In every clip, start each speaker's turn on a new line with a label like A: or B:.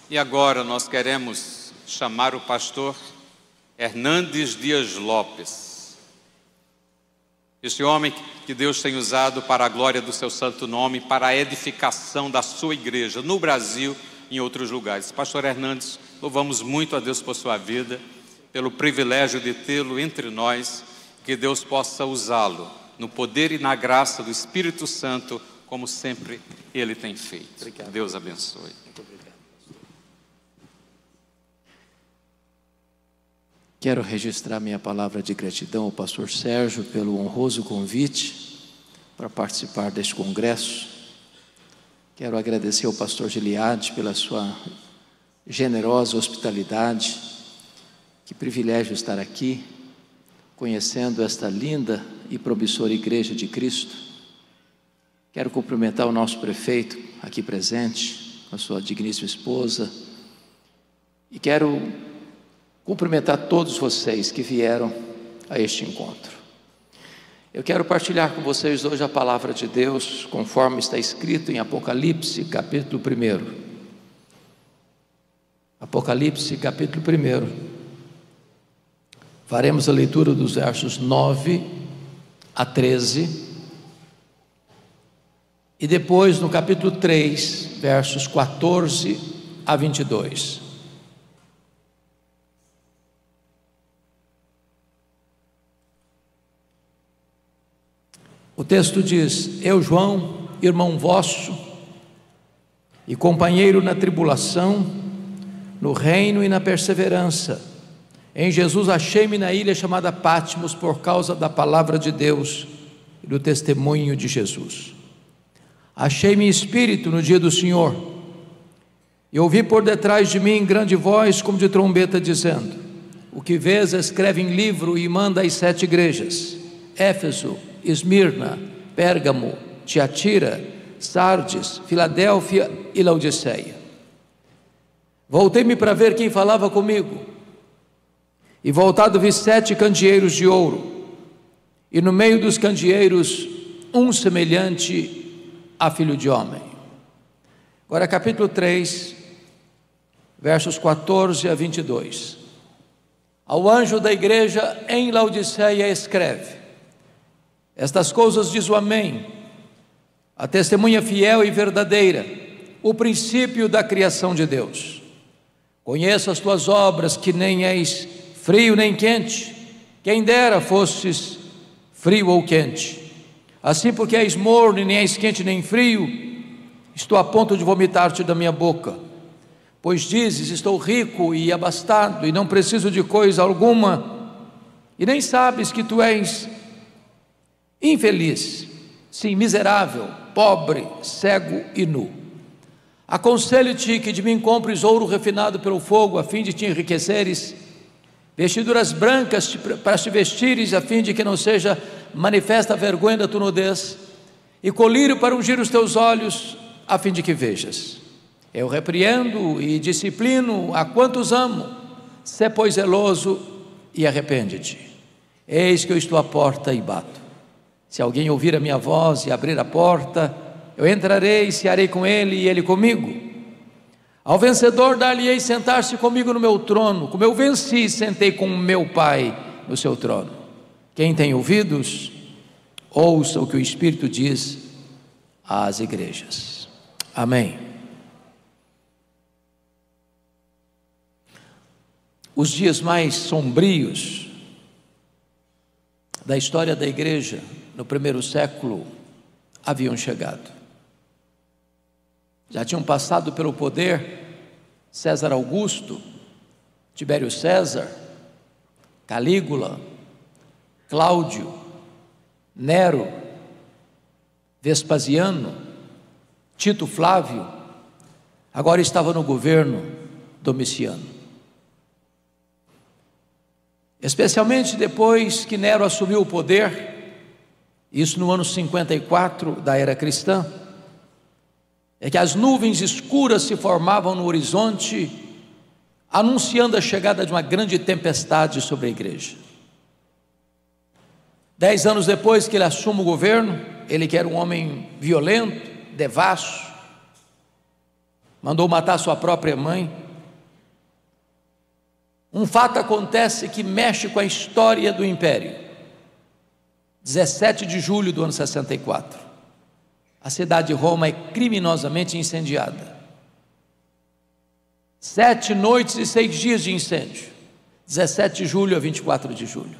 A: E agora nós queremos chamar o pastor Hernandes Dias Lopes. Este homem que Deus tem usado para a glória do seu santo nome, para a edificação da sua igreja no Brasil e em outros lugares. Pastor Hernandes, louvamos muito a Deus por sua vida, pelo privilégio de tê-lo entre nós, que Deus possa usá-lo no poder e na graça do Espírito Santo, como sempre Ele tem feito. Obrigado. Deus abençoe.
B: Muito obrigado. Quero registrar minha palavra de gratidão ao pastor Sérgio pelo honroso convite para participar deste congresso. Quero agradecer ao pastor Giliade pela sua generosa hospitalidade. Que privilégio estar aqui, conhecendo esta linda e promissora Igreja de Cristo. Quero cumprimentar o nosso prefeito aqui presente, com a sua digníssima esposa, e quero cumprimentar todos vocês que vieram a este encontro. Eu quero partilhar com vocês hoje a palavra de Deus, conforme está escrito em Apocalipse, capítulo 1. Apocalipse, capítulo 1. Faremos a leitura dos versos 9 a 13. E depois, no capítulo 3, versos 14 a 22. O texto diz: Eu, João, irmão vosso e companheiro na tribulação, no reino e na perseverança, em Jesus achei-me na ilha chamada Patmos por causa da palavra de Deus e do testemunho de Jesus. Achei-me em espírito no dia do Senhor, e ouvi por detrás de mim grande voz como de trombeta dizendo: O que vês escreve em livro e manda às 7 igrejas: Éfeso, Esmirna, Pérgamo, Tiatira, Sardes, Filadélfia e Laodiceia. Voltei-me para ver quem falava comigo, e voltado vi 7 candeeiros de ouro, e no meio dos candeeiros um semelhante a filho de homem. Agora capítulo 3, versos 14 a 22. Ao anjo da igreja em Laodiceia escreve: Estas coisas diz o Amém, a testemunha fiel e verdadeira, o princípio da criação de Deus. Conheço as tuas obras, que nem és frio nem quente, quem dera fosses frio ou quente. Assim, porque és morno e nem és quente nem frio, estou a ponto de vomitar-te da minha boca. Pois dizes: estou rico e abastado, e não preciso de coisa alguma, e nem sabes que tu és infeliz, sim, miserável, pobre, cego e nu. Aconselho-te que de mim compres ouro refinado pelo fogo, a fim de te enriqueceres, vestiduras brancas para te vestires, a fim de que não seja manifesta a vergonha da tua nudez, e colírio para ungir os teus olhos, a fim de que vejas. Eu repreendo e disciplino a quantos amo. Sê, pois, zeloso e arrepende-te. Eis que eu estou à porta e bato. Se alguém ouvir a minha voz e abrir a porta, eu entrarei e cearei com ele e ele comigo. Ao vencedor dar-lhe-ei sentar-se comigo no meu trono, como eu venci e sentei com o meu Pai no seu trono. Quem tem ouvidos, ouça o que o Espírito diz às igrejas. Amém. Os dias mais sombrios da história da igreja no primeiro século haviam chegado. Já tinham passado pelo poder César Augusto, Tibério César, Calígula, Cláudio, Nero, Vespasiano, Tito Flávio. Agora estava no governo Domiciano. Especialmente depois que Nero assumiu o poder, isso no ano 54 da era cristã, é que as nuvens escuras se formavam no horizonte, anunciando a chegada de uma grande tempestade sobre a igreja. 10 anos depois que ele assume o governo, ele que era um homem violento, devasso, mandou matar sua própria mãe. Um fato acontece que mexe com a história do império. 17 de julho do ano 64, a cidade de Roma é criminosamente incendiada. 7 noites e 6 dias de incêndio, 17 de julho a 24 de julho.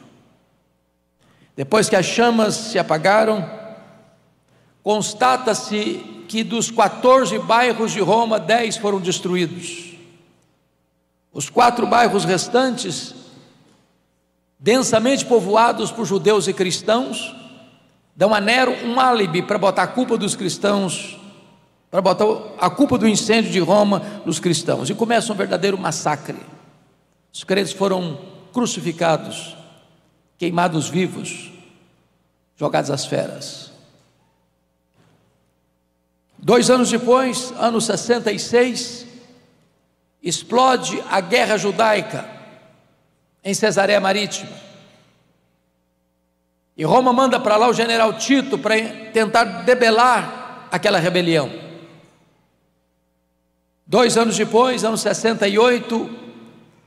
B: Depois que as chamas se apagaram, constata-se que dos 14 bairros de Roma, 10 foram destruídos. Os 4 bairros restantes, densamente povoados por judeus e cristãos, dão a Nero um álibi para botar a culpa dos cristãos, para botar a culpa do incêndio de Roma nos cristãos, e começa um verdadeiro massacre. Os crentes foram crucificados, queimados vivos, jogados às feras. 2 anos depois, ano 66, explode a guerra judaica em Cesareia Marítima, e Roma manda para lá o general Tito para tentar debelar aquela rebelião. 2 anos depois, ano 68,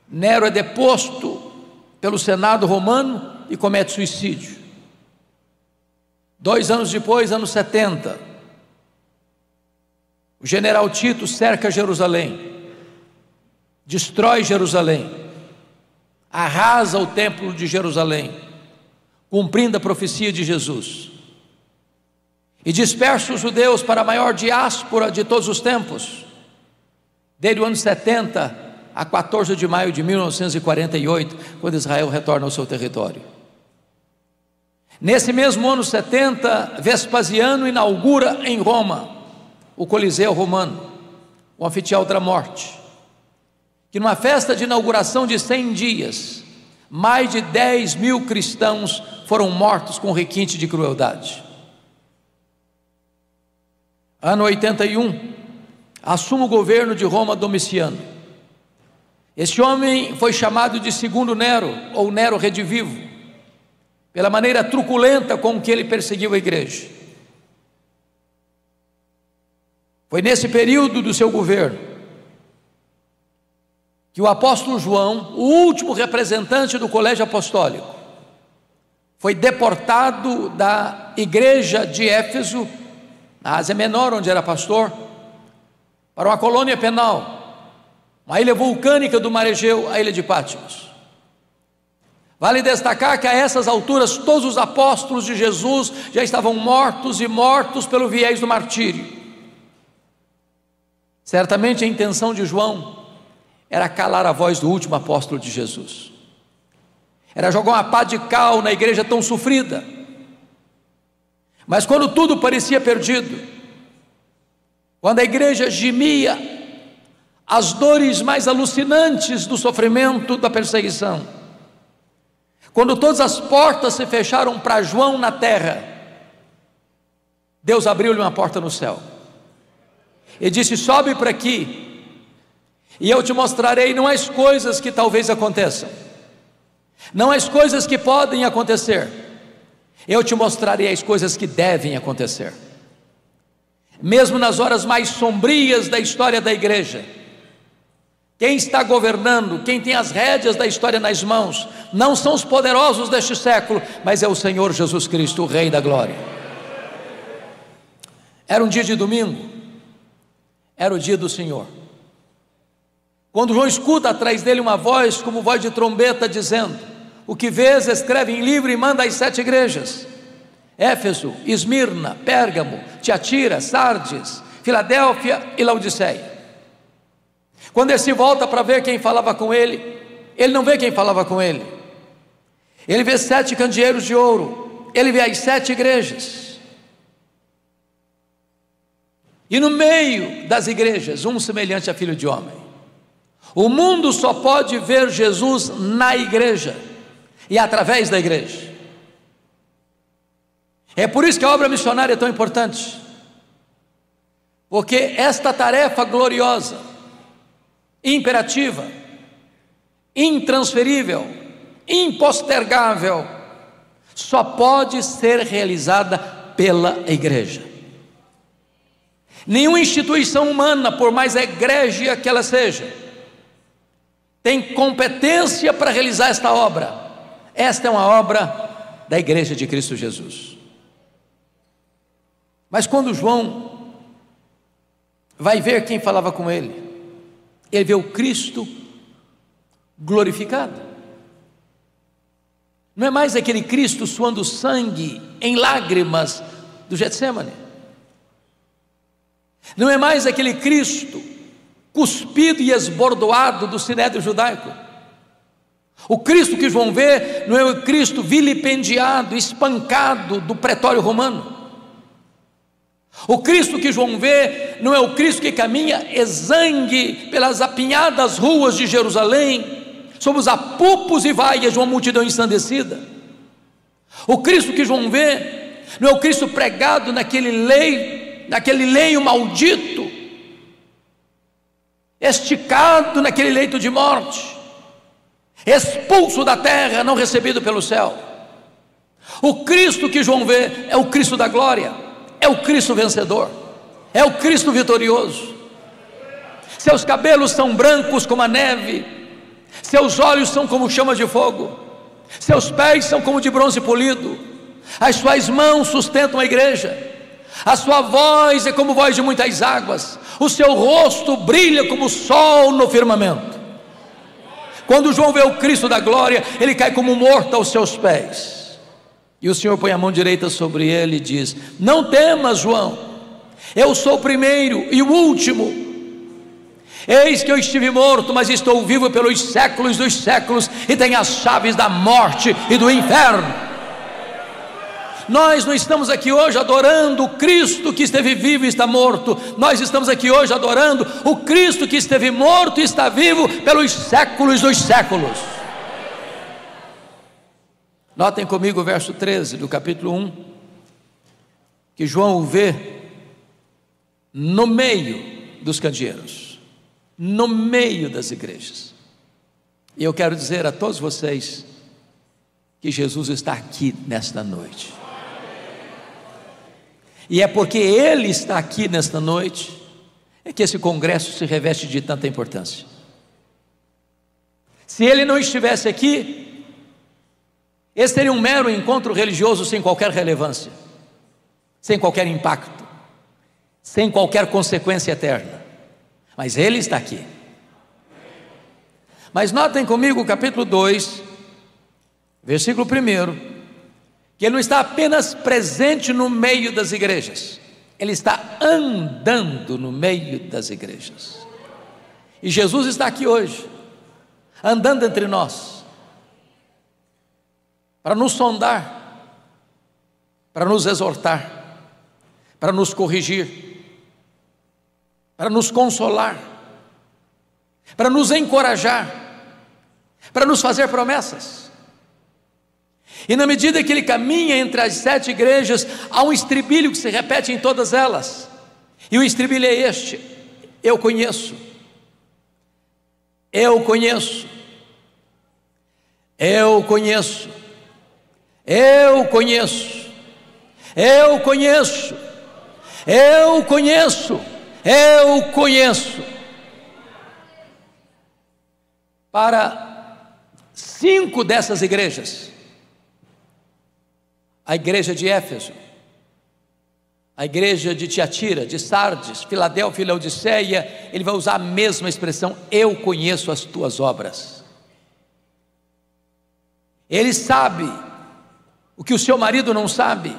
B: Nero é deposto pelo Senado romano e comete suicídio. 2 anos depois, ano 70, o general Tito cerca Jerusalém, destrói Jerusalém, arrasa o templo de Jerusalém, cumprindo a profecia de Jesus, e dispersa os judeus para a maior diáspora de todos os tempos, desde o ano 70 a 14 de maio de 1948, quando Israel retorna ao seu território. Nesse mesmo ano 70, Vespasiano inaugura em Roma o Coliseu Romano, o Anfiteatro da Morte, que numa festa de inauguração de 100 dias, mais de 10.000 cristãos foram mortos com requinte de crueldade. Ano 81, assume o governo de Roma Domiciano. Este homem foi chamado de segundo Nero, ou Nero redivivo, pela maneira truculenta com que ele perseguiu a igreja. Foi nesse período do seu governo que o apóstolo João, o último representante do colégio apostólico, foi deportado da igreja de Éfeso, na Ásia Menor, onde era pastor, para uma colônia penal, uma ilha vulcânica do mar Egeu, a ilha de Patmos. Vale destacar que a essas alturas todos os apóstolos de Jesus já estavam mortos, e mortos pelo viés do martírio. Certamente a intenção de João era calar a voz do último apóstolo de Jesus, era jogar uma pá de cal na igreja tão sofrida. Mas quando tudo parecia perdido, quando a igreja gemia as dores mais alucinantes do sofrimento, da perseguição, quando todas as portas se fecharam para João na terra, Deus abriu-lhe uma porta no céu e disse: sobe para aqui, e eu te mostrarei não as coisas que talvez aconteçam, não as coisas que podem acontecer, eu te mostrarei as coisas que devem acontecer. Mesmo nas horas mais sombrias da história da igreja, quem está governando, quem tem as rédeas da história nas mãos, não são os poderosos deste século, mas é o Senhor Jesus Cristo, o Rei da Glória. Era um dia de domingo, era o dia do Senhor, quando João escuta atrás dele uma voz como voz de trombeta, dizendo: o que vês, escreve em livro e manda às 7 igrejas: Éfeso, Esmirna, Pérgamo, Tiatira, Sardes, Filadélfia e Laodiceia. Quando ele se volta para ver quem falava com ele, ele não vê quem falava com ele, ele vê 7 candeeiros de ouro, ele vê as 7 igrejas, e no meio das igrejas, um semelhante a filho de homem. O mundo só pode ver Jesus na igreja e através da igreja. É por isso que a obra missionária é tão importante, porque esta tarefa gloriosa, imperativa, intransferível, impostergável, só pode ser realizada pela igreja. Nenhuma instituição humana, por mais egrégia que ela seja, tem competência para realizar esta obra. Esta é uma obra da Igreja de Cristo Jesus. Mas quando João vai ver quem falava com ele, ele vê o Cristo glorificado. Não é mais aquele Cristo suando sangue em lágrimas do Getsêmani. Não é mais aquele Cristo cuspido e esbordoado do sinédrio judaico. O Cristo que João vê não é o Cristo vilipendiado, espancado do pretório romano. O Cristo que João vê não é o Cristo que caminha exangue pelas apinhadas ruas de Jerusalém, sob os apupos e vaias de uma multidão ensandecida. O Cristo que João vê não é o Cristo pregado naquele leio maldito, esticado naquele leito de morte, expulso da terra, não recebido pelo céu. O Cristo que João vê é o Cristo da glória, é o Cristo vencedor, é o Cristo vitorioso. Seus cabelos são brancos como a neve, seus olhos são como chamas de fogo, seus pés são como de bronze polido, as suas mãos sustentam a igreja, a sua voz é como voz de muitas águas, o seu rosto brilha como o sol no firmamento. Quando João vê o Cristo da glória, ele cai como morto aos seus pés, e o Senhor põe a mão direita sobre ele e diz: não temas, João, eu sou o primeiro e o último. Eis que eu estive morto, mas estou vivo pelos séculos dos séculos, e tenho as chaves da morte e do inferno. Nós não estamos aqui hoje adorando o Cristo que esteve vivo e está morto. Nós estamos aqui hoje adorando o Cristo que esteve morto e está vivo pelos séculos dos séculos. Notem comigo o verso 13 do capítulo 1, que João o vê no meio dos candeeiros, no meio das igrejas. E eu quero dizer a todos vocês que Jesus está aqui nesta noite. E é porque Ele está aqui nesta noite é que esse congresso se reveste de tanta importância. Se Ele não estivesse aqui, esse seria um mero encontro religioso sem qualquer relevância, sem qualquer impacto, sem qualquer consequência eterna. Mas Ele está aqui. Mas notem comigo o capítulo 2, versículo 1, que Ele não está apenas presente no meio das igrejas, Ele está andando no meio das igrejas. E Jesus está aqui hoje, andando entre nós, para nos sondar, para nos exortar, para nos corrigir, para nos consolar, para nos encorajar, para nos fazer promessas. E na medida que Ele caminha entre as 7 igrejas, há um estribilho que se repete em todas elas, e o estribilho é este: eu conheço, eu conheço, eu conheço, eu conheço, eu conheço, eu conheço, eu conheço. Para 5 dessas igrejas: a igreja de Éfeso, a igreja de Tiatira, de Sardes, Filadélfia e Laodiceia, ele vai usar a mesma expressão: eu conheço as tuas obras. Ele sabe o que o seu marido não sabe,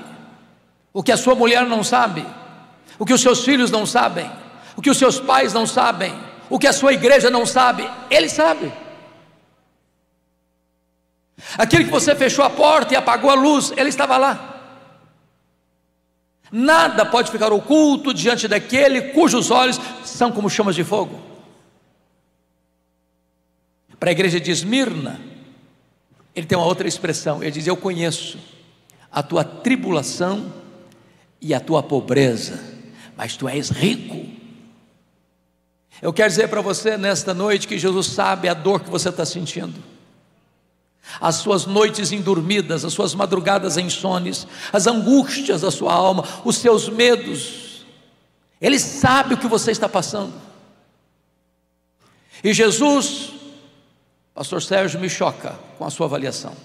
B: o que a sua mulher não sabe, o que os seus filhos não sabem, o que os seus pais não sabem, o que a sua igreja não sabe. Ele sabe. Aquele que você fechou a porta e apagou a luz, Ele estava lá. Nada pode ficar oculto diante daquele cujos olhos são como chamas de fogo. Para a igreja de Esmirna, Ele tem uma outra expressão. Ele diz: eu conheço a tua tribulação e a tua pobreza, mas tu és rico. Eu quero dizer para você nesta noite que Jesus sabe a dor que você está sentindo, as suas noites indormidas, as suas madrugadas insones, as angústias da sua alma, os seus medos. Ele sabe o que você está passando. E Jesus, pastor Sérgio, me choca com a sua avaliação,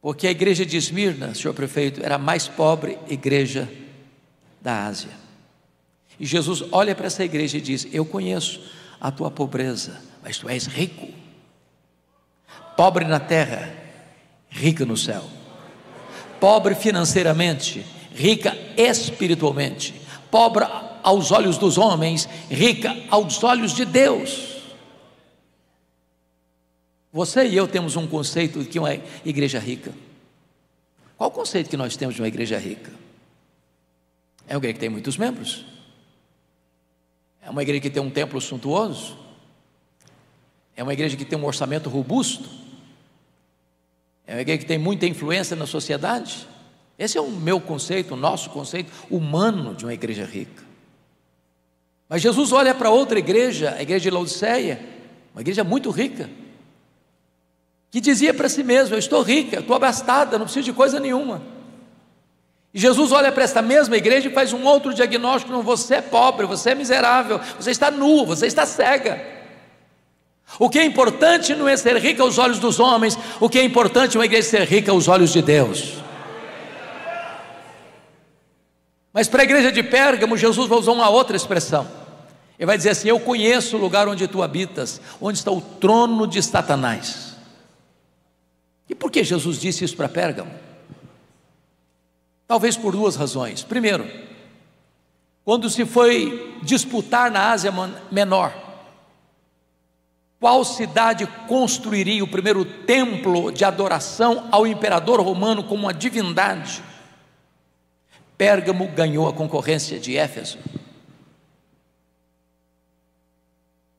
B: porque a igreja de Esmirna, senhor prefeito, era a mais pobre igreja da Ásia. E Jesus olha para essa igreja e diz: eu conheço a tua pobreza, mas tu és rico, pobre na terra, rica no céu, pobre financeiramente, rica espiritualmente, pobre aos olhos dos homens, rica aos olhos de Deus. Você e eu temos um conceito de que uma igreja rica. Qual o conceito que nós temos de uma igreja rica? É uma igreja que tem muitos membros? É uma igreja que tem um templo suntuoso? É uma igreja que tem um orçamento robusto? É uma igreja que tem muita influência na sociedade? Esse é o meu conceito, o nosso conceito humano de uma igreja rica. Mas Jesus olha para outra igreja, a igreja de Laodiceia, uma igreja muito rica, que dizia para si mesma: eu estou rica, estou abastada, não preciso de coisa nenhuma. E Jesus olha para esta mesma igreja e faz um outro diagnóstico: não, você é pobre, você é miserável, você está nu, você está cega. O que é importante não é ser rica aos olhos dos homens, o que é importante é uma igreja ser rica aos olhos de Deus. Mas para a igreja de Pérgamo, Jesus vai usar uma outra expressão. Ele vai dizer assim: eu conheço o lugar onde tu habitas, onde está o trono de Satanás. E por que Jesus disse isso para Pérgamo? Talvez por duas razões. Primeiro, quando se foi disputar na Ásia Menor, qual cidade construiria o primeiro templo de adoração ao imperador romano como uma divindade, Pérgamo ganhou a concorrência de Éfeso.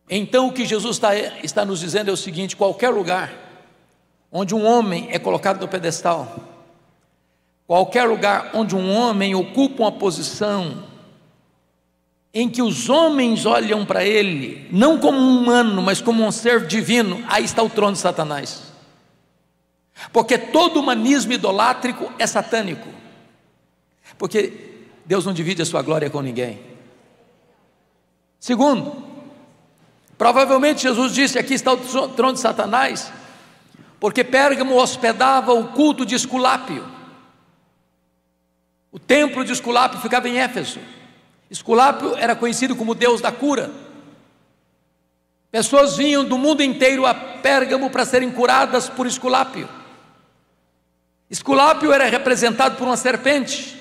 B: Então o que Jesus está nos dizendo é o seguinte: qualquer lugar onde um homem é colocado no pedestal, qualquer lugar onde um homem ocupa uma posição em que os homens olham para ele não como um humano, mas como um ser divino, aí está o trono de Satanás. Porque todo humanismo idolátrico é satânico, porque Deus não divide a sua glória com ninguém. Segundo, provavelmente Jesus disse: aqui está o trono de Satanás, porque Pérgamo hospedava o culto de Esculápio. O templo de Esculápio ficava em Éfeso. Esculápio era conhecido como Deus da cura. Pessoas vinham do mundo inteiro a Pérgamo para serem curadas por Esculápio. Esculápio era representado por uma serpente,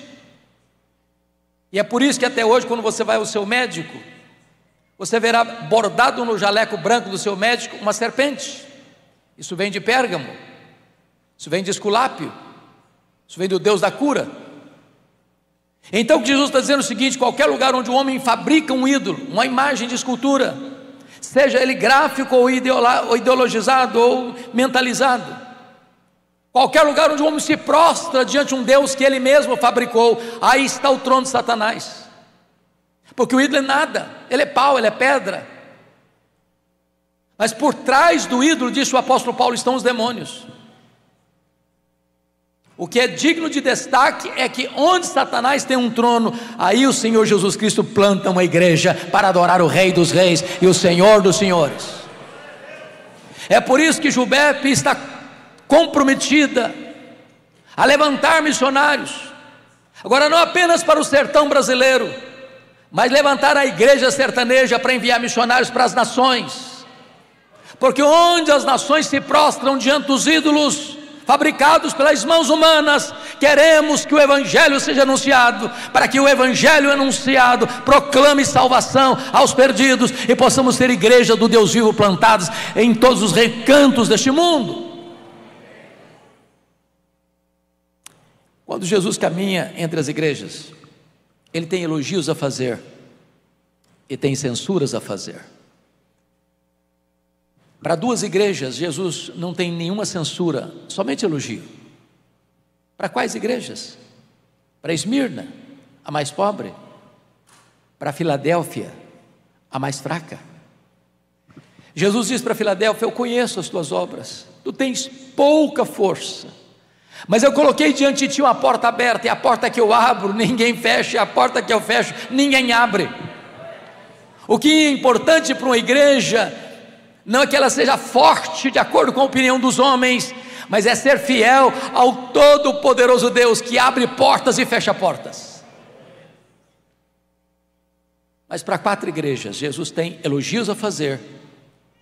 B: e é por isso que até hoje, quando você vai ao seu médico, você verá bordado no jaleco branco do seu médico uma serpente. Isso vem de Pérgamo, isso vem de Esculápio, isso vem do Deus da cura. Então o que Jesus está dizendo é o seguinte: qualquer lugar onde o homem fabrica um ídolo, uma imagem de escultura, seja ele gráfico ou ideologizado ou mentalizado, qualquer lugar onde o homem se prostra diante de um Deus que ele mesmo fabricou, aí está o trono de Satanás. Porque o ídolo é nada, ele é pau, ele é pedra, mas por trás do ídolo, disse o apóstolo Paulo, estão os demônios. O que é digno de destaque é que onde Satanás tem um trono, aí o Senhor Jesus Cristo planta uma igreja para adorar o Rei dos Reis e o Senhor dos Senhores. É por isso que Jubep está comprometida a levantar missionários, agora não apenas para o sertão brasileiro, mas levantar a igreja sertaneja para enviar missionários para as nações, porque onde as nações se prostram diante dos ídolos fabricados pelas mãos humanas, queremos que o Evangelho seja anunciado, para que o Evangelho anunciado proclame salvação aos perdidos, e possamos ter igreja do Deus vivo plantados em todos os recantos deste mundo. Quando Jesus caminha entre as igrejas, ele tem elogios a fazer e tem censuras a fazer. Para duas igrejas, Jesus não tem nenhuma censura, somente elogio. Para quais igrejas? Para Esmirna, a mais pobre. Para Filadélfia, a mais fraca. Jesus diz para Filadélfia: eu conheço as tuas obras, tu tens pouca força, Mas eu coloquei diante de ti uma porta aberta, e a porta que eu abro, ninguém fecha, e a porta que eu fecho, ninguém abre. O que é importante para uma igreja, não é que ela seja forte de acordo com a opinião dos homens, mas é ser fiel ao Todo-Poderoso Deus, que abre portas e fecha portas. Mas para 4 igrejas, Jesus tem elogios a fazer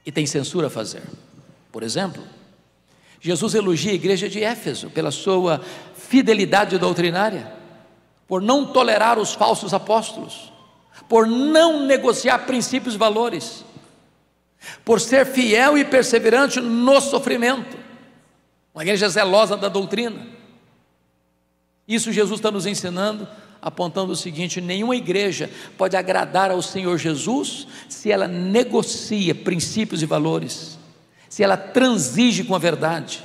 B: e tem censura a fazer. Por exemplo, Jesus elogia a igreja de Éfeso pela sua fidelidade doutrinária, por não tolerar os falsos apóstolos, por não negociar princípios e valores, por ser fiel e perseverante no sofrimento, uma igreja zelosa da doutrina. Isso Jesus está nos ensinando, apontando o seguinte: nenhuma igreja pode agradar ao Senhor Jesus se ela negocia princípios e valores, se ela transige com a verdade,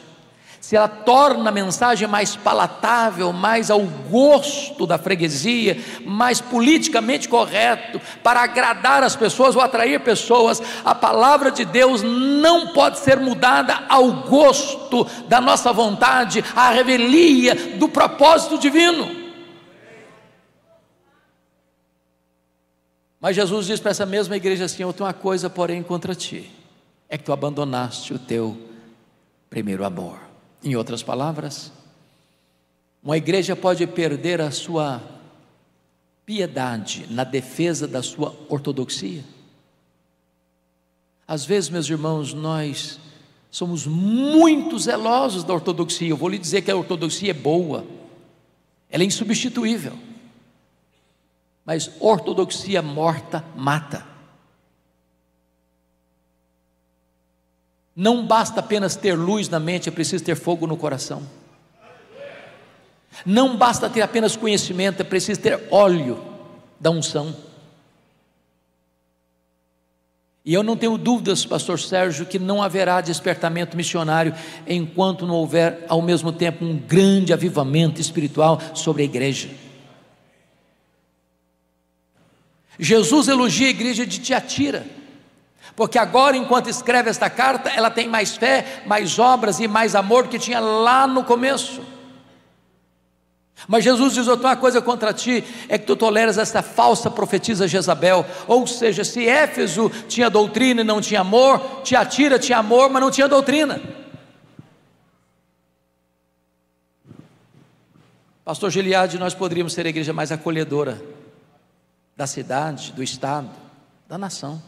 B: se ela torna a mensagem mais palatável, mais ao gosto da freguesia, mais politicamente correto, para agradar as pessoas ou atrair pessoas. A palavra de Deus não pode ser mudada ao gosto da nossa vontade, à revelia do propósito divino. Mas Jesus diz para essa mesma igreja assim: eu tenho uma coisa, porém, contra ti, é que tu abandonaste o teu primeiro amor. Em outras palavras, uma igreja pode perder a sua piedade na defesa da sua ortodoxia. Às vezes, meus irmãos, nós somos muito zelosos da ortodoxia. Eu vou lhe dizer que a ortodoxia é boa, ela é insubstituível, mas ortodoxia morta mata. Não basta apenas ter luz na mente, é preciso ter fogo no coração. Não basta ter apenas conhecimento, é preciso ter óleo da unção. E eu não tenho dúvidas, pastor Sérgio, que não haverá despertamento missionário enquanto não houver ao mesmo tempo um grande avivamento espiritual sobre a igreja. Jesus elogia a igreja de Tiatira, porque agora, enquanto escreve esta carta, ela tem mais fé, mais obras e mais amor do que tinha lá no começo. Mas Jesus diz: eu tenho uma coisa contra ti, é que tu toleras essa falsa profetisa Jezabel. Ou seja, se Éfeso tinha doutrina e não tinha amor, Tiatira tinha amor, mas não tinha doutrina. Pastor Giliade, nós poderíamos ser a igreja mais acolhedora da cidade, do estado, da nação.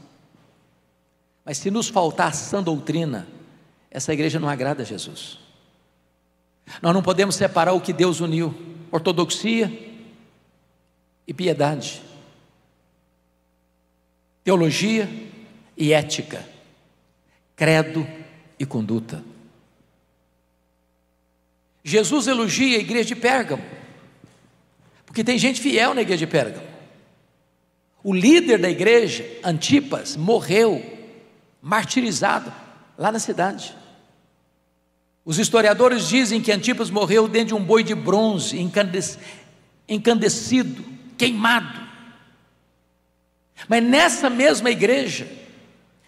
B: Mas se nos faltar sã doutrina, essa igreja não agrada a Jesus. Nós não podemos separar o que Deus uniu: ortodoxia e piedade, teologia e ética, credo e conduta. Jesus elogia a igreja de Pérgamo, porque tem gente fiel na igreja de Pérgamo. O líder da igreja, Antipas, morreu martirizado lá na cidade. Os historiadores dizem que Antipas morreu dentro de um boi de bronze, encandecido, queimado. Mas nessa mesma igreja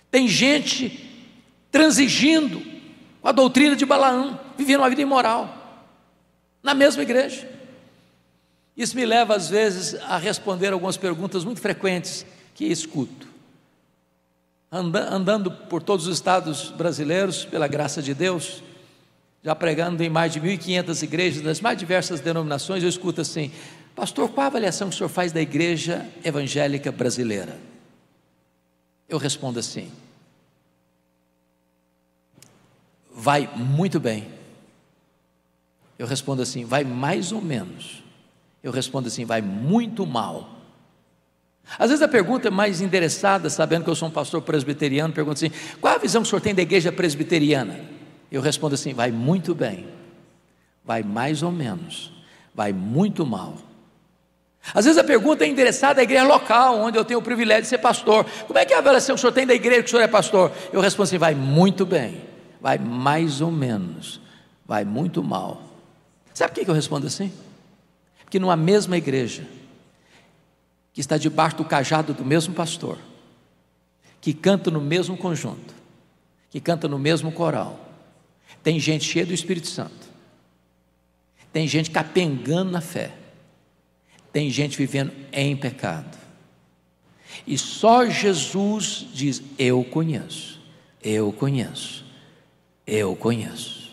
B: tem gente transigindo com a doutrina de Balaão, vivendo uma vida imoral, na mesma igreja. Isso me leva às vezes a responder algumas perguntas muito frequentes que escuto. Andando por todos os estados brasileiros, pela graça de Deus, já pregando em mais de 1.500 igrejas, das mais diversas denominações, eu escuto assim: pastor, qual a avaliação que o senhor faz da igreja evangélica brasileira? Eu respondo assim: vai muito bem. Eu respondo assim: vai mais ou menos. Eu respondo assim: vai muito mal. Às vezes a pergunta é mais endereçada, sabendo que eu sou um pastor presbiteriano, pergunta assim: qual a visão que o senhor tem da igreja presbiteriana? Eu respondo assim: vai muito bem, vai mais ou menos, vai muito mal. Às vezes a pergunta é endereçada à igreja local, onde eu tenho o privilégio de ser pastor: como é que é a avaliação que o senhor tem da igreja que o senhor é pastor? Eu respondo assim: vai muito bem, vai mais ou menos, vai muito mal. Sabe por que eu respondo assim? Porque numa mesma igreja, que está debaixo do cajado do mesmo pastor, que canta no mesmo conjunto, que canta no mesmo coral, tem gente cheia do Espírito Santo, Tem gente capengando na fé, tem gente vivendo em pecado, e só Jesus diz: eu conheço, eu conheço, eu conheço.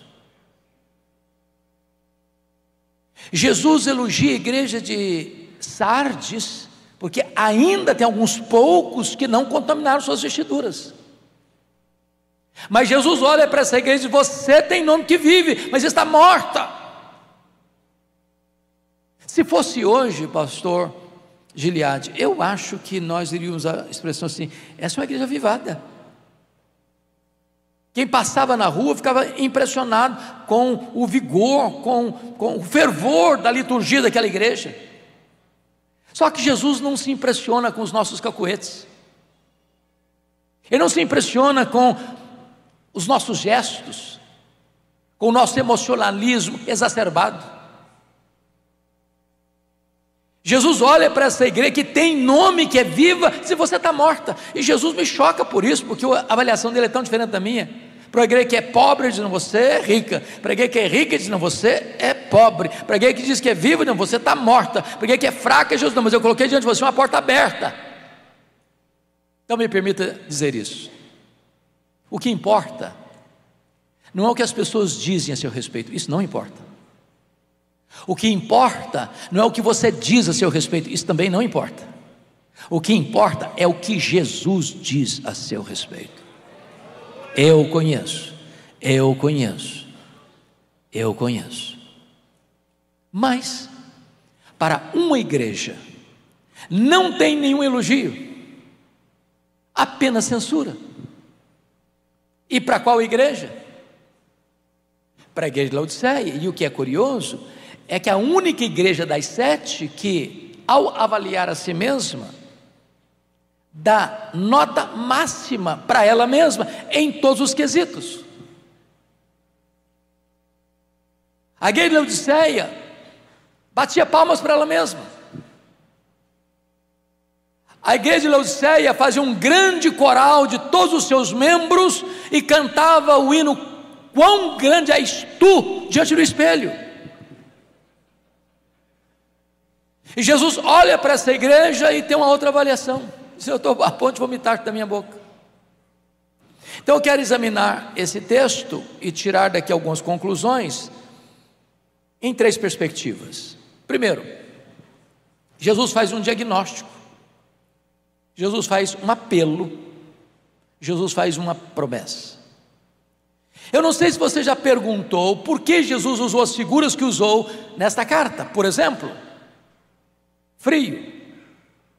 B: Jesus elogia a igreja de Sardes, porque ainda tem alguns poucos que não contaminaram suas vestiduras. Mas Jesus olha para essa igreja e diz: você tem nome que vive, mas está morta. Se fosse hoje, pastor Giliade, eu acho que nós iríamos usar a expressão assim: essa é uma igreja avivada. Quem passava na rua ficava impressionado com o vigor, com o fervor da liturgia daquela igreja. Só que Jesus não se impressiona com os nossos cacuetes, Ele não se impressiona com os nossos gestos, com o nosso emocionalismo exacerbado. Jesus olha para essa igreja que tem nome, que é viva, se você está morta. E Jesus me choca por isso, porque a avaliação dele é tão diferente da minha. Para a igreja que é pobre, diz: não, você é rica. Para a igreja que é rica, diz: não, você é pobre. Para a igreja que diz que é viva, não, você está morta. Para a igreja que é fraca, Jesus: não, mas eu coloquei diante de você uma porta aberta. Então me permita dizer isso: o que importa não é o que as pessoas dizem a seu respeito, isso não importa. O que importa não é o que você diz a seu respeito, isso também não importa. O que importa é o que Jesus diz a seu respeito. Eu conheço, eu conheço, eu conheço. Mas para uma igreja não tem nenhum elogio, apenas censura. E para qual igreja? Para a igreja de Laodiceia. E o que é curioso é que a única igreja das 7 que, ao avaliar a si mesma, dá nota máxima para ela mesma em todos os quesitos. A igreja de Laodiceia batia palmas para ela mesma. A igreja de Laodiceia fazia um grande coral de todos os seus membros e cantava o hino: quão grande és tu, diante do espelho. E Jesus olha para essa igreja e tem uma outra avaliação: se eu estou a ponto de vomitar da minha boca. Então eu quero examinar esse texto e tirar daqui algumas conclusões em 3 perspectivas. Primeiro, Jesus faz um diagnóstico, Jesus faz um apelo, Jesus faz uma promessa. Eu não sei se você já perguntou por que Jesus usou as figuras que usou nesta carta. Por exemplo, frio,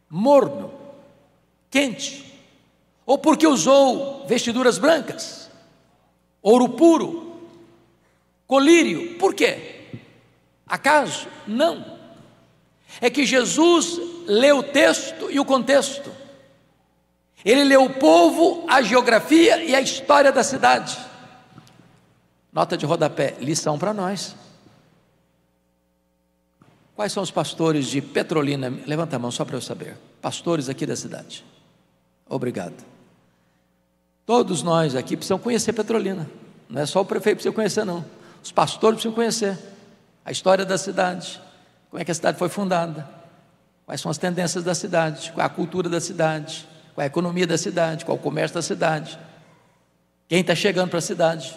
B: morno, quente. Ou porque usou vestiduras brancas, ouro puro, colírio. Por quê? Acaso? Não. É que Jesus leu o texto e o contexto. Ele leu o povo, a geografia e a história da cidade. Nota de rodapé, lição para nós. Quais são os pastores de Petrolina? Levanta a mão só para eu saber. Pastores aqui da cidade. Obrigado. Todos nós aqui precisamos conhecer Petrolina. Não é só o prefeito que precisa conhecer, não. Os pastores precisam conhecer a história da cidade, como é que a cidade foi fundada, quais são as tendências da cidade, qual é a cultura da cidade, qual é a economia da cidade, qual é o comércio da cidade, quem está chegando para a cidade.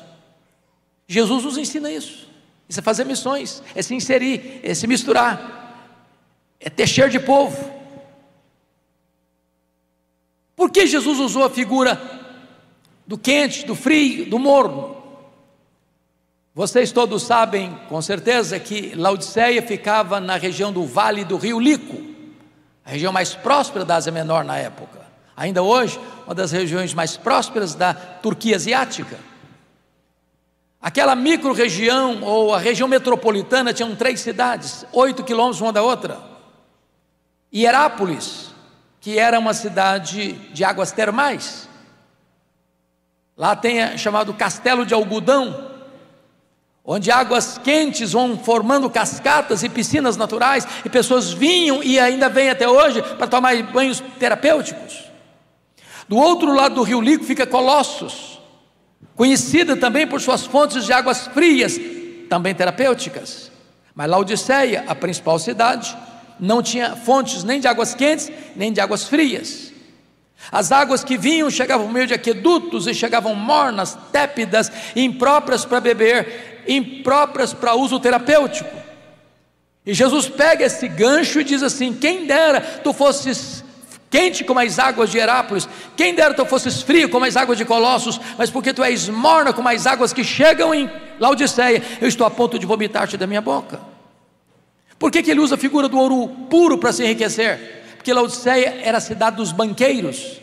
B: Jesus nos ensina isso. Isso é fazer missões, é se inserir, é se misturar, é ter cheiro de povo. Por que Jesus usou a figura do quente, do frio, do morno? Vocês todos sabem com certeza que Laodiceia ficava na região do Vale do Rio Lico, a região mais próspera da Ásia Menor na época. Ainda hoje, uma das regiões mais prósperas da Turquia asiática. Aquela micro-região, ou a região metropolitana, tinham 3 cidades, 8 quilômetros uma da outra. Hierápolis, que era uma cidade de águas termais. Lá tem chamado Castelo de Algodão, onde águas quentes vão formando cascatas e piscinas naturais, e pessoas vinham e ainda vêm até hoje para tomar banhos terapêuticos. Do outro lado do rio Lico fica Colossos, conhecida também por suas fontes de águas frias, também terapêuticas. Mas Laodiceia, a principal cidade, não tinha fontes nem de águas quentes, nem de águas frias. As águas que vinham chegavam por meio de aquedutos e chegavam mornas, tépidas, impróprias para beber, impróprias para uso terapêutico. E Jesus pega esse gancho e diz assim: quem dera tu fosses quente como as águas de Herápolis, quem dera tu fosses frio como as águas de Colossos, mas porque tu és morna como as águas que chegam em Laodiceia, eu estou a ponto de vomitar-te da minha boca. Por que ele usa a figura do ouro puro para se enriquecer? Porque Laodiceia era a cidade dos banqueiros,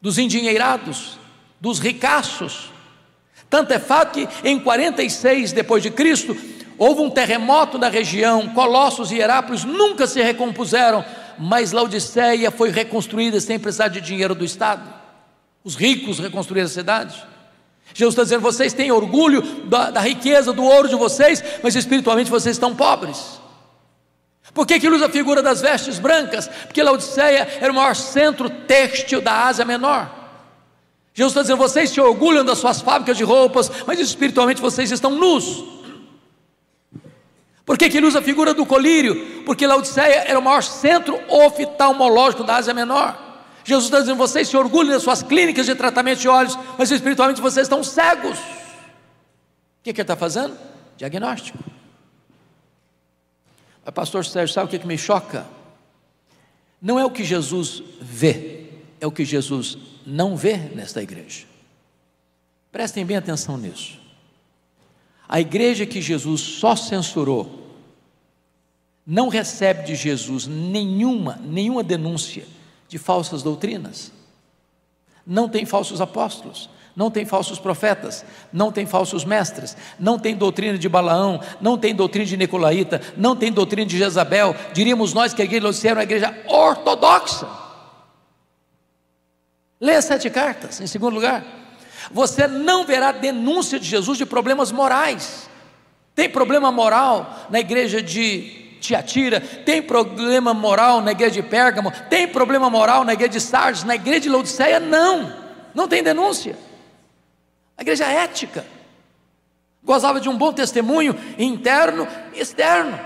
B: dos endinheirados, dos ricaços. Tanto é fato que em 46 depois de Cristo houve um terremoto na região. Colossos e Herápolis nunca se recompuseram, mas Laodiceia foi reconstruída sem precisar de dinheiro do Estado. Os ricos reconstruíram a cidade. Jesus está dizendo: vocês têm orgulho da riqueza, do ouro de vocês, mas espiritualmente vocês estão pobres. Por que ele usa a figura das vestes brancas? Porque Laodiceia era o maior centro têxtil da Ásia Menor. Jesus está dizendo: vocês se orgulham das suas fábricas de roupas, mas espiritualmente vocês estão nus. Por que ele usa a figura do colírio? Porque Laodiceia era o maior centro oftalmológico da Ásia Menor. Jesus está dizendo: vocês se orgulham das suas clínicas de tratamento de olhos, mas espiritualmente vocês estão cegos. O que ele está fazendo? Diagnóstico. Mas pastor Sérgio, sabe o que me choca? Não é o que Jesus vê, é o que Jesus não vê nesta igreja. Prestem bem atenção nisso. A igreja que Jesus só censurou não recebe de Jesus nenhuma denúncia de falsas doutrinas. Não tem falsos apóstolos, não tem falsos profetas, não tem falsos mestres, não tem doutrina de Balaão, não tem doutrina de Nicolaíta, não tem doutrina de Jezabel. Diríamos nós que a igreja de Laodiceia era uma igreja ortodoxa. Leia as 7 cartas. Em segundo lugar, você não verá denúncia de Jesus de problemas morais. Tem problema moral na igreja de Tiatira, tem problema moral na igreja de Pérgamo, tem problema moral na igreja de Sardes. Na igreja de Laodiceia não tem denúncia. A igreja ética, gozava de um bom testemunho interno e externo.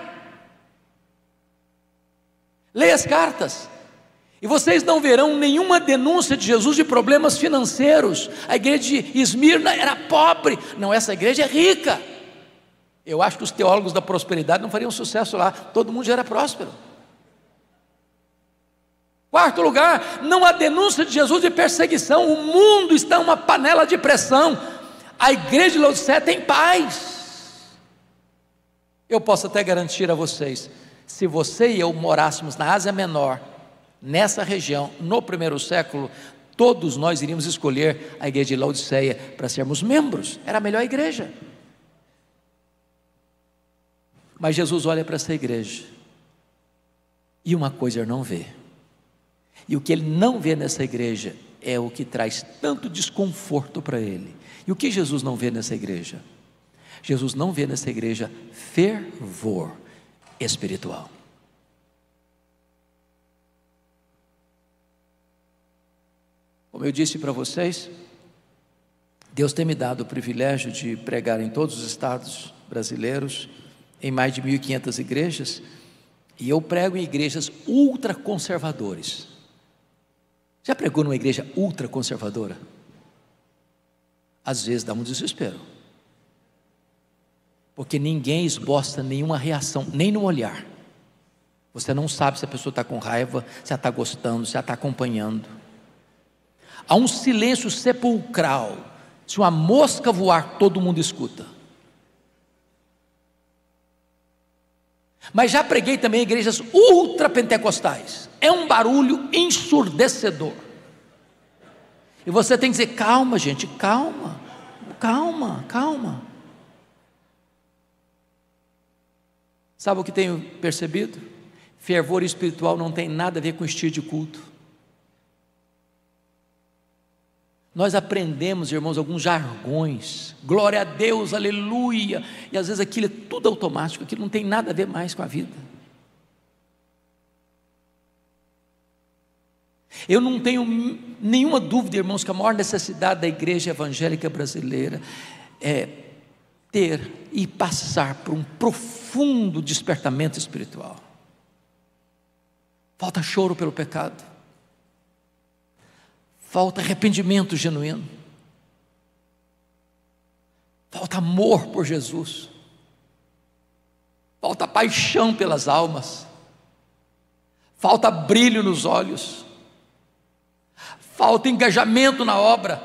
B: Leia as cartas, e vocês não verão nenhuma denúncia de Jesus de problemas financeiros. A igreja de Esmirna era pobre. Não, essa igreja é rica. Eu acho que os teólogos da prosperidade não fariam sucesso lá, todo mundo já era próspero. Quarto lugar, não há denúncia de Jesus de perseguição. O mundo está uma panela de pressão. A igreja de Laodiceia tem paz. Eu posso até garantir a vocês, se você e eu morássemos na Ásia Menor, nessa região, no primeiro século, todos nós iríamos escolher a igreja de Laodiceia para sermos membros. Era a melhor igreja. Mas Jesus olha para essa igreja e uma coisa ele não vê. E o que ele não vê nessa igreja é o que traz tanto desconforto para ele. E o que Jesus não vê nessa igreja? Jesus não vê nessa igreja fervor espiritual. Como eu disse para vocês, Deus tem me dado o privilégio de pregar em todos os estados brasileiros, em mais de 1.500 igrejas, e eu prego em igrejas ultraconservadores. Já pregou numa igreja ultraconservadora? Às vezes dá um desespero, porque ninguém esboça nenhuma reação, nem no olhar. Você não sabe se a pessoa está com raiva, se ela está gostando, se ela está acompanhando. Há um silêncio sepulcral. Se uma mosca voar, todo mundo escuta. Mas já preguei também em igrejas ultrapentecostais. É um barulho ensurdecedor. E você tem que dizer: calma, gente, calma. Sabe o que tenho percebido? Fervor espiritual não tem nada a ver com estilo de culto. Nós aprendemos, irmãos, alguns jargões, glória a Deus, aleluia, e às vezes aquilo é tudo automático, aquilo não tem nada a ver mais com a vida. Eu não tenho nenhuma dúvida, irmãos, que a maior necessidade da igreja evangélica brasileira é ter e passar por um profundo despertamento espiritual. Falta choro pelo pecado, falta arrependimento genuíno, falta amor por Jesus, falta paixão pelas almas, falta brilho nos olhos, falta engajamento na obra,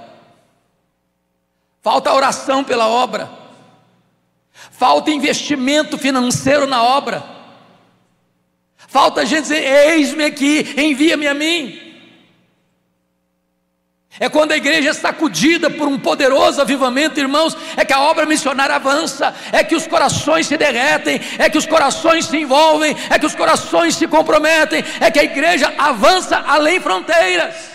B: falta oração pela obra, falta investimento financeiro na obra, falta gente dizer: eis-me aqui, envia-me a mim. É quando a igreja é sacudida por um poderoso avivamento, irmãos, é que a obra missionária avança, é que os corações se derretem, é que os corações se envolvem, é que os corações se comprometem, é que a igreja avança além fronteiras.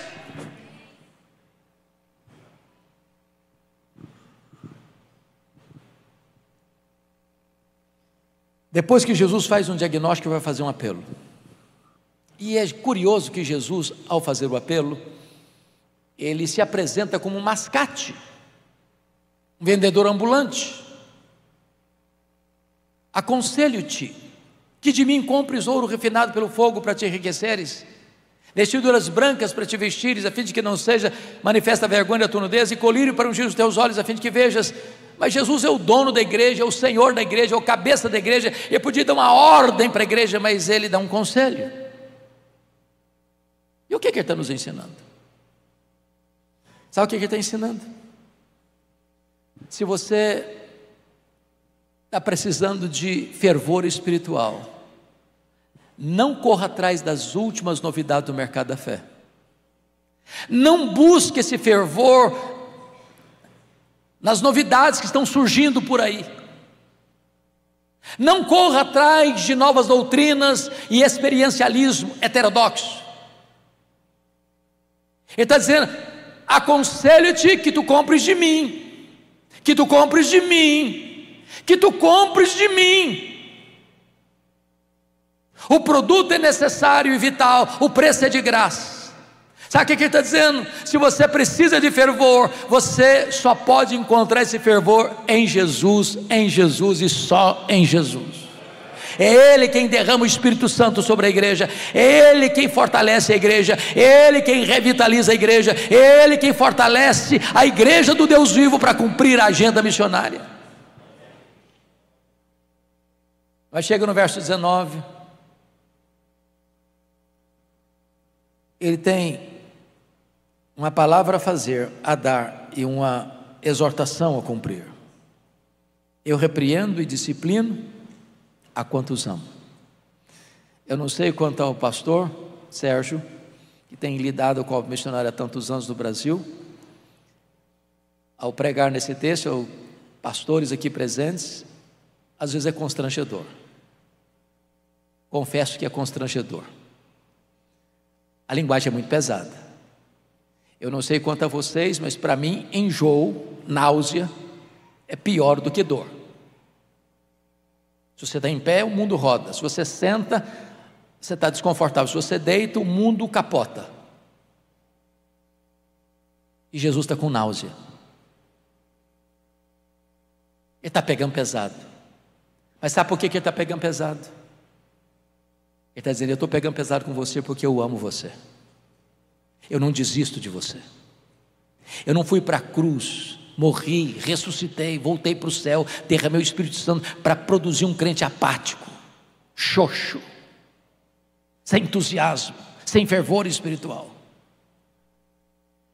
B: Depois que Jesus faz um diagnóstico, vai fazer um apelo. E é curioso que Jesus, ao fazer o apelo, ele se apresenta como um mascate, um vendedor ambulante. Aconselho-te que de mim compres ouro refinado pelo fogo para te enriqueceres, vestiduras brancas para te vestires, a fim de que não seja manifesta a vergonha da tua nudez, e colírio para ungir os teus olhos, a fim de que vejas. Mas Jesus é o dono da igreja, é o Senhor da igreja, é o cabeça da igreja. Ele podia dar uma ordem para a igreja, mas ele dá um conselho. E o que ele está nos ensinando? Sabe o que ele está ensinando? Se você está precisando de fervor espiritual, não corra atrás das últimas novidades do mercado da fé. Não busque esse fervor nas novidades que estão surgindo por aí. Não corra atrás de novas doutrinas e experiencialismo heterodoxo. Ele está dizendo: aconselho-te que tu compres de mim, que tu compres de mim, que tu compres de mim. O produto é necessário e vital, o preço é de graça. Sabe o que ele está dizendo? Se você precisa de fervor, você só pode encontrar esse fervor em Jesus e só em Jesus. É Ele quem derrama o Espírito Santo sobre a igreja, é Ele quem fortalece a igreja, é Ele quem revitaliza a igreja, é Ele quem fortalece a igreja do Deus vivo para cumprir a agenda missionária. Mas chega no verso 19, ele tem uma palavra a fazer, a dar, e uma exortação a cumprir. Eu repreendo e disciplino a quantos amo. Eu não sei quanto ao pastor Sérgio, que tem lidado com a missionária há tantos anos no Brasil. Ao pregar nesse texto, aos pastores aqui presentes, às vezes é constrangedor. Confesso que é constrangedor. A linguagem é muito pesada. Eu não sei quanto a vocês, mas para mim, enjoo, náusea, é pior do que dor. Se você está em pé, o mundo roda. Se você senta, você está desconfortável. Se você deita, o mundo capota. E Jesus está com náusea. Ele está pegando pesado. Mas sabe por que ele está pegando pesado? Ele está dizendo: eu estou pegando pesado com você porque eu amo você. Eu não desisto de você. Eu não fui para a cruz, morri, ressuscitei, voltei para o céu, derramei o Espírito Santo para produzir um crente apático, xoxo, sem entusiasmo, sem fervor espiritual.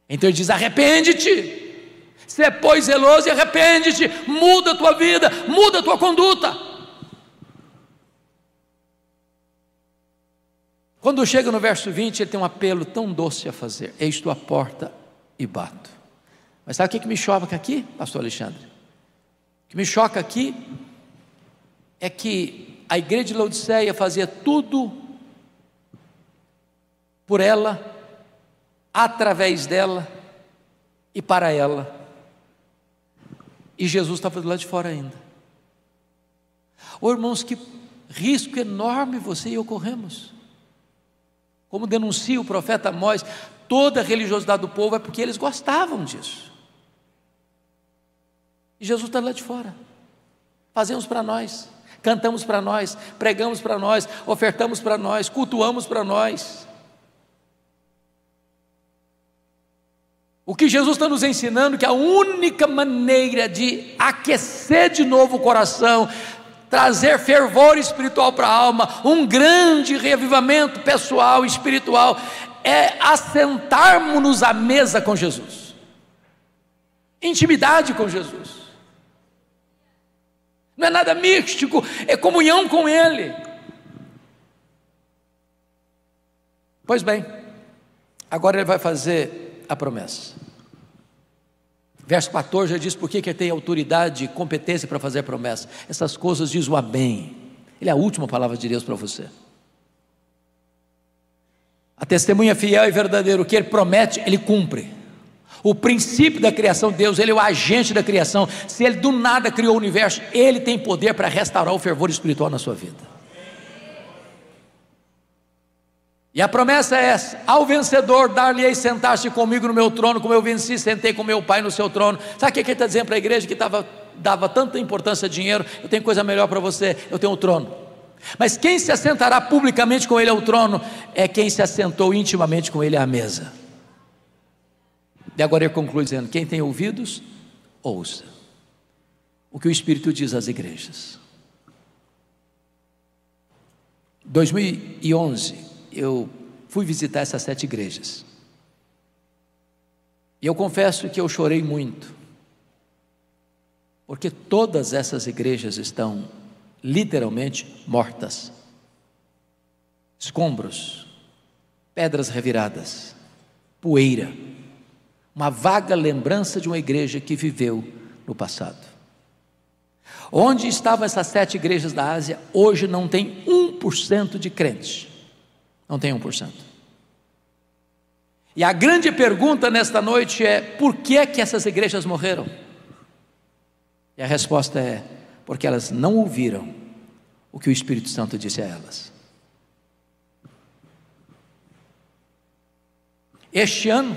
B: Então ele diz: arrepende-te, se pois zeloso, e arrepende-te, muda a tua vida, muda a tua conduta. Quando chega no verso 20, ele tem um apelo tão doce a fazer: eis tua porta e bato. Mas sabe o que me choca aqui, pastor Alexandre? O que me choca aqui é que a igreja de Laodiceia fazia tudo por ela, através dela e para ela, e Jesus estava do lado de fora ainda. Irmãos, que risco enorme você e eu corremos. Como denuncia o profeta Amós, toda a religiosidade do povo é porque eles gostavam disso. E Jesus está lá de fora. Fazemos para nós, cantamos para nós, pregamos para nós, ofertamos para nós, cultuamos para nós. O que Jesus está nos ensinando, que a única maneira de aquecer de novo o coração, trazer fervor espiritual para a alma, um grande reavivamento pessoal e espiritual, é assentarmos-nos à mesa com Jesus, intimidade com Jesus. Não é nada místico, é comunhão com Ele. Pois bem, agora Ele vai fazer a promessa. Verso 14 já diz por que Ele tem autoridade e competência para fazer a promessa. Essas coisas diz o amém. Ele é a última palavra de Deus para você. A testemunha fiel e verdadeira, o que Ele promete, Ele cumpre. O princípio da criação de Deus, Ele é o agente da criação. Se Ele do nada criou o universo, Ele tem poder para restaurar o fervor espiritual na sua vida. E a promessa é essa: ao vencedor dar-lhe-ei sentar-se comigo no meu trono, como eu venci, sentei com meu Pai no seu trono. Sabe o que Ele está dizendo para a igreja que dava tanta importância a dinheiro? Eu tenho coisa melhor para você, eu tenho o trono. Mas quem se assentará publicamente com Ele ao trono é quem se assentou intimamente com Ele à mesa. E agora Ele conclui dizendo: quem tem ouvidos, ouça o que o Espírito diz às igrejas. 2011 eu fui visitar essas 7 igrejas, e eu confesso que eu chorei muito, porque todas essas igrejas estão literalmente mortas, escombros, pedras reviradas, poeira, uma vaga lembrança de uma igreja que viveu no passado. Onde estavam essas 7 igrejas da Ásia, hoje não tem 1% de crentes, não tem 1%. E a grande pergunta nesta noite é: por que é que essas igrejas morreram? E a resposta é: porque elas não ouviram o que o Espírito Santo disse a elas. Este ano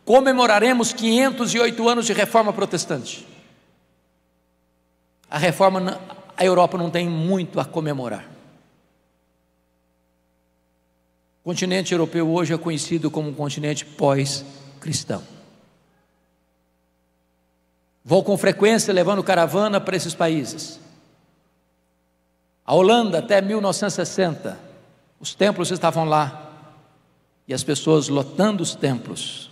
B: comemoraremos 508 anos de reforma protestante. A Europa não tem muito a comemorar. O continente europeu hoje é conhecido como um continente pós-cristão. Vou com frequência levando caravana para esses países. A Holanda, até 1960, os templos estavam lá, e as pessoas lotando os templos.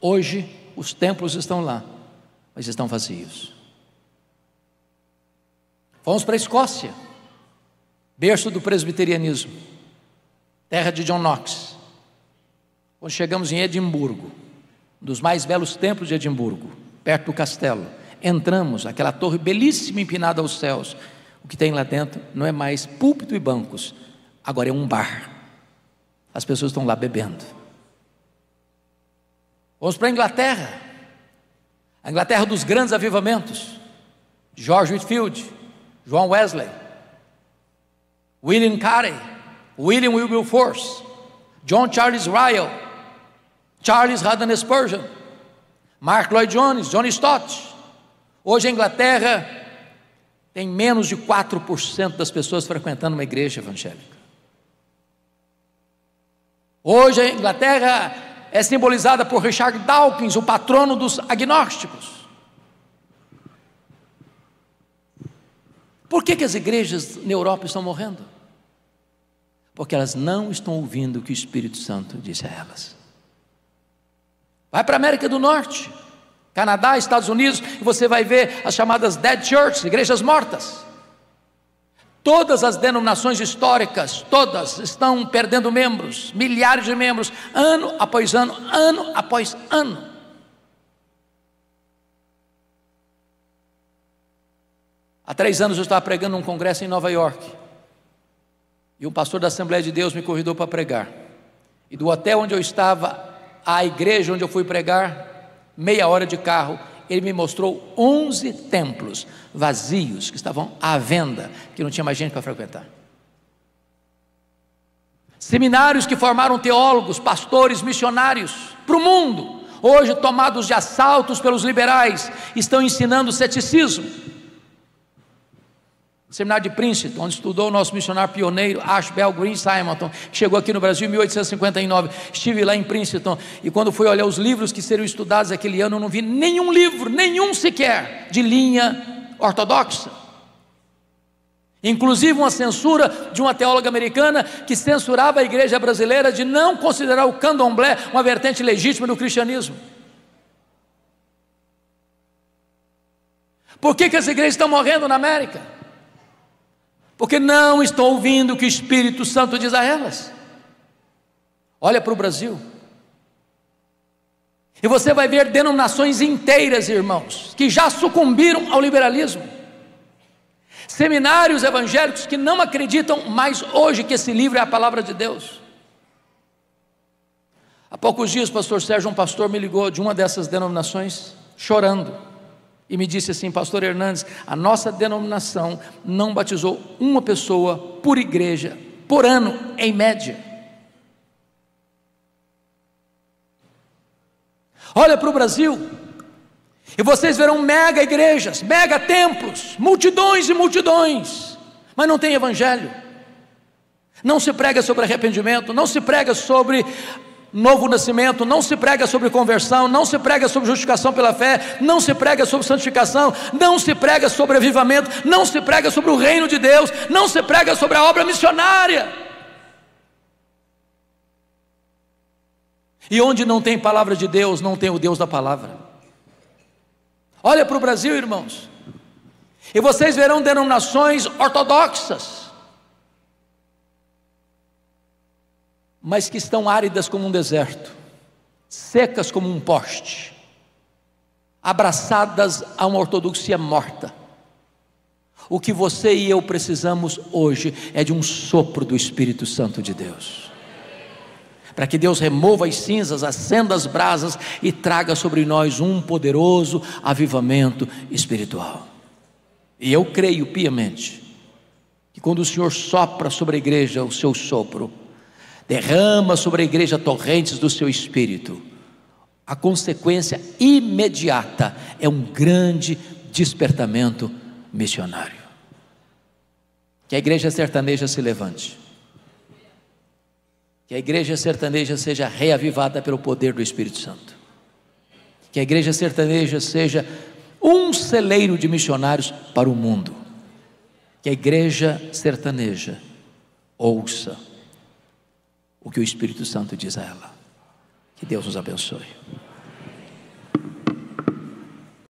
B: Hoje, os templos estão lá, mas estão vazios. Fomos para a Escócia, berço do presbiterianismo, terra de John Knox. Quando chegamos em Edimburgo, um dos mais belos templos de Edimburgo, perto do castelo, entramos, aquela torre belíssima empinada aos céus. O que tem lá dentro não é mais púlpito e bancos, agora é um bar. As pessoas estão lá bebendo. Vamos para a Inglaterra dos grandes avivamentos, George Whitefield, John Wesley, William Carey, William Wilberforce, John Charles Ryle, Charles Haddon Spurgeon, Mark Lloyd Jones, John Stott. Hoje a Inglaterra tem menos de 4% das pessoas frequentando uma igreja evangélica. Hoje a Inglaterra é simbolizada por Richard Dawkins, o patrono dos agnósticos. Por que as igrejas na Europa estão morrendo? Porque elas não estão ouvindo o que o Espírito Santo disse a elas. Vai para a América do Norte, Canadá, Estados Unidos, e você vai ver as chamadas dead churches, igrejas mortas. Todas as denominações históricas, todas estão perdendo membros, milhares de membros, ano após ano, ano após ano. Há 3 anos eu estava pregando num congresso em Nova York, e um pastor da Assembleia de Deus me convidou para pregar, e do hotel onde eu estava à igreja onde eu fui pregar, meia hora de carro, ele me mostrou 11 templos vazios, que estavam à venda, que não tinha mais gente para frequentar. Seminários que formaram teólogos, pastores, missionários para o mundo, hoje tomados de assaltos pelos liberais, estão ensinando ceticismo. Seminário de Princeton, onde estudou o nosso missionário pioneiro Ashbel Green Simonton, que chegou aqui no Brasil em 1859. Estive lá em Princeton, e quando fui olhar os livros que seriam estudados aquele ano, eu não vi nenhum livro, nenhum sequer, de linha ortodoxa. Inclusive uma censura de uma teóloga americana que censurava a igreja brasileira de não considerar o candomblé uma vertente legítima do cristianismo. Por que as igrejas estão morrendo na América? Porque não estão ouvindo o que o Espírito Santo diz a elas. Olha para o Brasil, e você vai ver denominações inteiras, irmãos, que já sucumbiram ao liberalismo. Seminários evangélicos que não acreditam mais hoje que esse livro é a palavra de Deus. Há poucos dias, pastor Sérgio, um pastor me ligou de uma dessas denominações, chorando, e me disse assim: pastor Hernandes, a nossa denominação não batizou uma pessoa por igreja, por ano, em média. Olha para o Brasil, e vocês verão mega igrejas, mega templos, multidões e multidões, mas não tem evangelho. Não se prega sobre arrependimento, não se prega sobre novo nascimento, não se prega sobre conversão, não se prega sobre justificação pela fé, não se prega sobre santificação, não se prega sobre avivamento, não se prega sobre o reino de Deus, não se prega sobre a obra missionária. E onde não tem palavra de Deus, não tem o Deus da palavra. Olha para o Brasil, irmãos, e vocês verão denominações ortodoxas, mas que estão áridas como um deserto, secas como um poste, abraçadas a uma ortodoxia morta. O que você e eu precisamos hoje é de um sopro do Espírito Santo de Deus, para que Deus remova as cinzas, acenda as brasas e traga sobre nós um poderoso avivamento espiritual. E eu creio piamente que quando o Senhor sopra sobre a igreja o seu sopro, derrama sobre a igreja torrentes do seu Espírito, a consequência imediata é um grande despertamento missionário. Que a igreja sertaneja se levante, que a igreja sertaneja seja reavivada pelo poder do Espírito Santo, que a igreja sertaneja seja um celeiro de missionários para o mundo, que a igreja sertaneja ouça o que o Espírito Santo diz a ela. Que Deus nos abençoe.